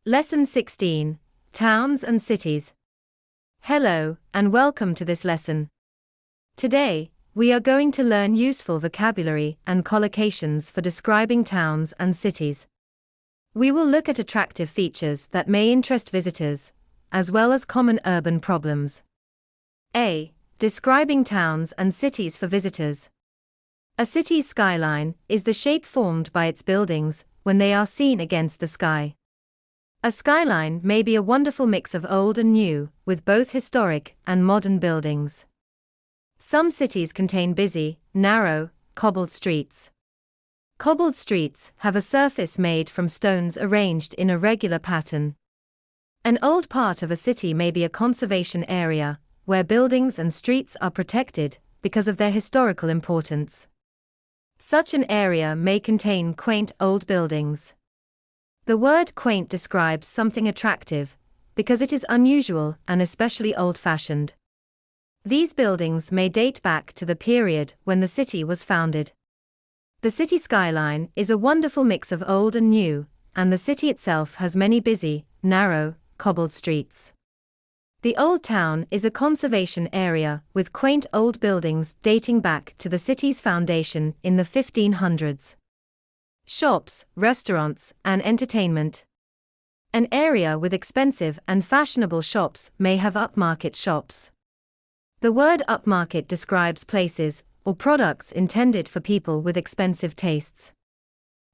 Lesson 16, Towns and Cities. Hello, and welcome to this lesson. Today, we are going to learn useful vocabulary and collocations for describing towns and cities. We will look at attractive features that may interest visitors, as well as common urban problems. A. Describing towns and cities for visitors. A city's skyline is the shape formed by its buildings when they are seen against the sky. A skyline may be a wonderful mix of old and new, with both historic and modern buildings. Some cities contain busy, narrow, cobbled streets. Cobbled streets have a surface made from stones arranged in a regular pattern. An old part of a city may be a conservation area, where buildings and streets are protected because of their historical importance. Such an area may contain quaint old buildings. The word quaint describes something attractive, because it is unusual and especially old-fashioned. These buildings may date back to the period when the city was founded. The city skyline is a wonderful mix of old and new, and the city itself has many busy, narrow, cobbled streets. The Old Town is a conservation area with quaint old buildings dating back to the city's foundation in the 1500s. Shops, restaurants, and entertainment. An area with expensive and fashionable shops may have upmarket shops. The word upmarket describes places or products intended for people with expensive tastes.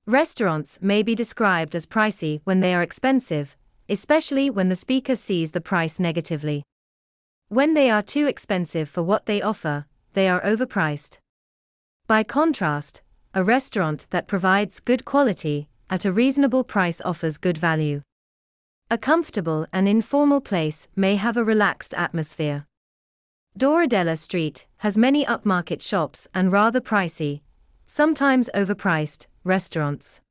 Restaurants may be described as pricey when they are expensive, especially when the speaker sees the price negatively. When they are too expensive for what they offer, they are overpriced. By contrast, a restaurant that provides good quality at a reasonable price offers good value. A comfortable and informal place may have a relaxed atmosphere. Doradella Street has many upmarket shops and rather pricey, sometimes overpriced, restaurants.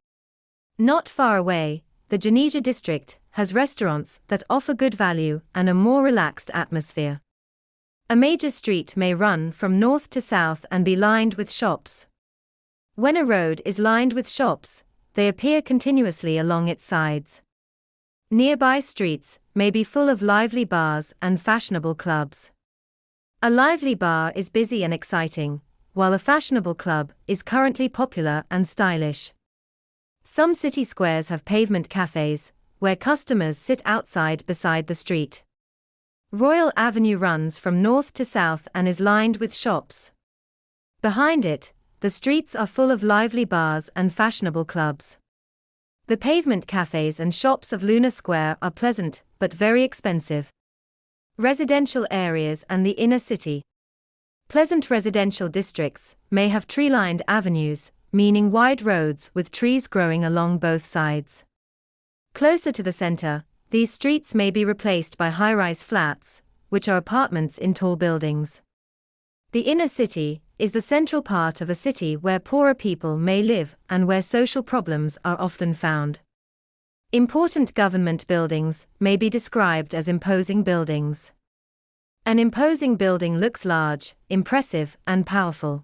Not far away, the Genesia district has restaurants that offer good value and a more relaxed atmosphere. A major street may run from north to south and be lined with shops. When a road is lined with shops, they appear continuously along its sides. Nearby streets may be full of lively bars and fashionable clubs. A lively bar is busy and exciting, while a fashionable club is currently popular and stylish. Some city squares have pavement cafes, where customers sit outside beside the street. Royal Avenue runs from north to south and is lined with shops. Behind it, the streets are full of lively bars and fashionable clubs. The pavement cafes and shops of Luna Square are pleasant, but very expensive. Residential areas and the inner city. Pleasant residential districts may have tree-lined avenues, meaning wide roads with trees growing along both sides. Closer to the center, these streets may be replaced by high-rise flats, which are apartments in tall buildings. The inner city is the central part of a city where poorer people may live and where social problems are often found. Important government buildings may be described as imposing buildings. An imposing building looks large, impressive, and powerful.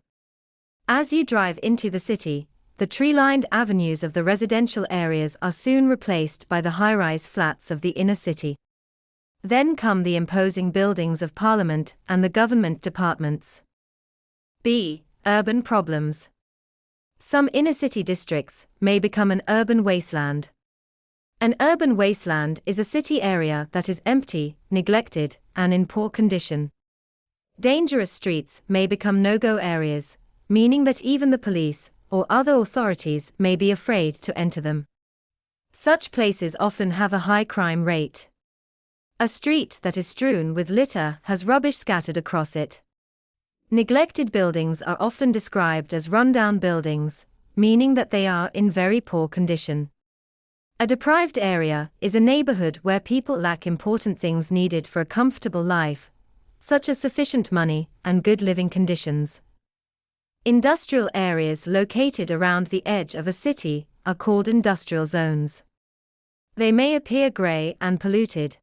As you drive into the city, the tree-lined avenues of the residential areas are soon replaced by the high-rise flats of the inner city. Then come the imposing buildings of Parliament and the government departments. B. Urban problems. Some inner-city districts may become an urban wasteland. An urban wasteland is a city area that is empty, neglected, and in poor condition. Dangerous streets may become no-go areas, meaning that even the police or other authorities may be afraid to enter them. Such places often have a high crime rate. A street that is strewn with litter has rubbish scattered across it. Neglected buildings are often described as run-down buildings, meaning that they are in very poor condition. A deprived area is a neighborhood where people lack important things needed for a comfortable life, such as sufficient money and good living conditions. Industrial areas located around the edge of a city are called industrial zones. They may appear gray and polluted.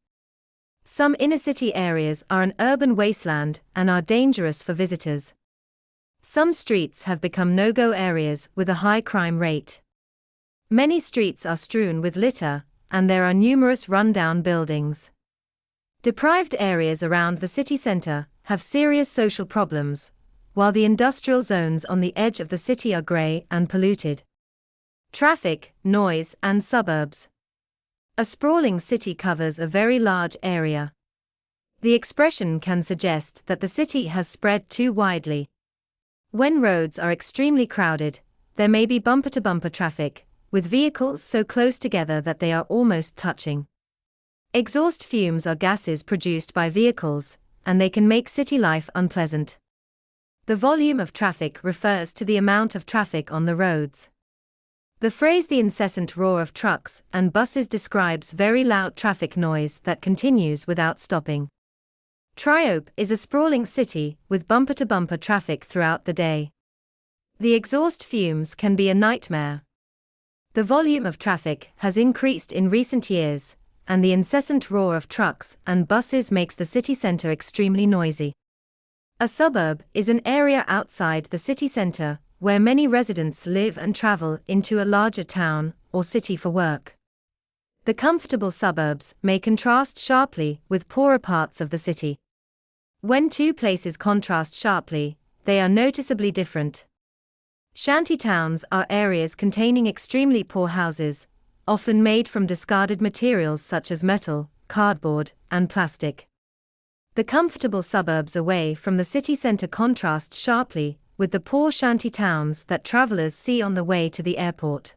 Some inner-city areas are an urban wasteland and are dangerous for visitors. Some streets have become no-go areas with a high crime rate. Many streets are strewn with litter, and there are numerous rundown buildings. Deprived areas around the city center have serious social problems, while the industrial zones on the edge of the city are grey and polluted. Traffic, noise, and suburbs. A sprawling city covers a very large area. The expression can suggest that the city has spread too widely. When roads are extremely crowded, there may be bumper-to-bumper traffic, with vehicles so close together that they are almost touching. Exhaust fumes are gases produced by vehicles, and they can make city life unpleasant. The volume of traffic refers to the amount of traffic on the roads. The phrase "the incessant roar of trucks and buses" describes very loud traffic noise that continues without stopping. tçωη̲ is a sprawling city with bumper-to-bumper traffic throughout the day. The exhaust fumes can be a nightmare. The volume of traffic has increased in recent years, and the incessant roar of trucks and buses makes the city center extremely noisy. A suburb is an area outside the city center where many residents live and travel into a larger town or city for work. The comfortable suburbs may contrast sharply with poorer parts of the city. When two places contrast sharply, they are noticeably different. Shanty towns are areas containing extremely poor houses, often made from discarded materials such as metal, cardboard, and plastic. The comfortable suburbs away from the city center contrast sharply with the poor shanty towns that travelers see on the way to the airport.